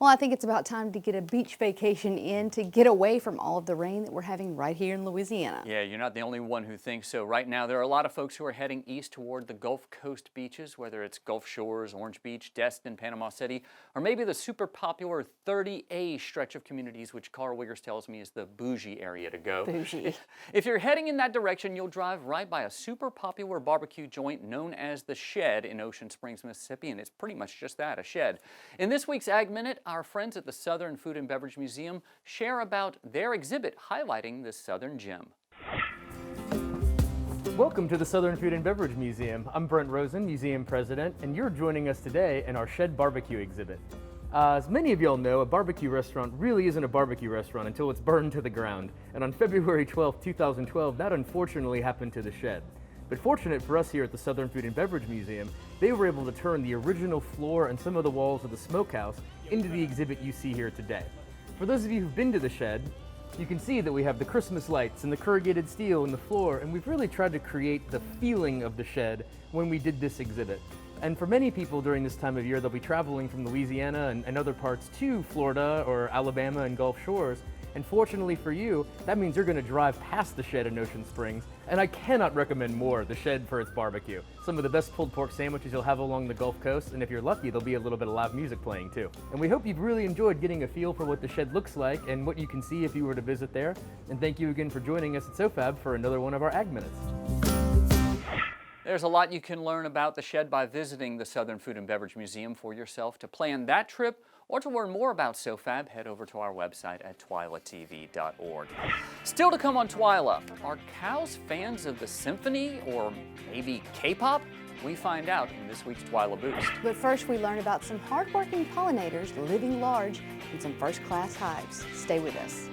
Well, I think it's about time to get a beach vacation in to get away from all of the rain that we're having right here in Louisiana. Yeah, you're not the only one who thinks so. Right now, there are a lot of folks who are heading east toward the Gulf Coast beaches, whether it's Gulf Shores, Orange Beach, Destin, Panama City, or maybe the super popular 30A stretch of communities, which Carl Wiggers tells me is the bougie area to go. Bougie. If you're heading in that direction, you'll drive right by a super popular barbecue joint known as The Shed in Ocean Springs, Mississippi, and it's pretty much just that, a shed. In this week's Ag Minute, our friends at the Southern Food and Beverage Museum share about their exhibit highlighting this Southern gem. Welcome to the Southern Food and Beverage Museum. I'm Brent Rosen, Museum President, and you're joining us today in our Shed Barbecue exhibit. As many of y'all know, a barbecue restaurant really isn't a barbecue restaurant until it's burned to the ground. And on February 12, 2012, that unfortunately happened to the Shed. But fortunate for us here at the Southern Food and Beverage Museum, they were able to turn the original floor and some of the walls of the smokehouse into the exhibit you see here today. For those of you who've been to the Shed, you can see that we have the Christmas lights and the corrugated steel in the floor, and we've really tried to create the feeling of the Shed when we did this exhibit. And for many people during this time of year, they'll be traveling from Louisiana and other parts to Florida or Alabama and Gulf Shores. And fortunately for you, that means you're going to drive past the Shed in Ocean Springs. And I cannot recommend more the Shed for its barbecue. Some of the best pulled pork sandwiches you'll have along the Gulf Coast, and if you're lucky, there'll be a little bit of live music playing too. And we hope you've really enjoyed getting a feel for what the Shed looks like and what you can see if you were to visit there. And thank you again for joining us at SoFab for another one of our Ag Minutes. There's a lot you can learn about the Shed by visiting the Southern Food and Beverage Museum for yourself. To plan that trip or to learn more about SoFab, head over to our website at twilatv.org. Still to come on Twyla, are cows fans of the symphony or maybe K-pop? We find out in this week's Twyla Boost. But first, we learn about some hardworking pollinators living large in some first-class hives. Stay with us.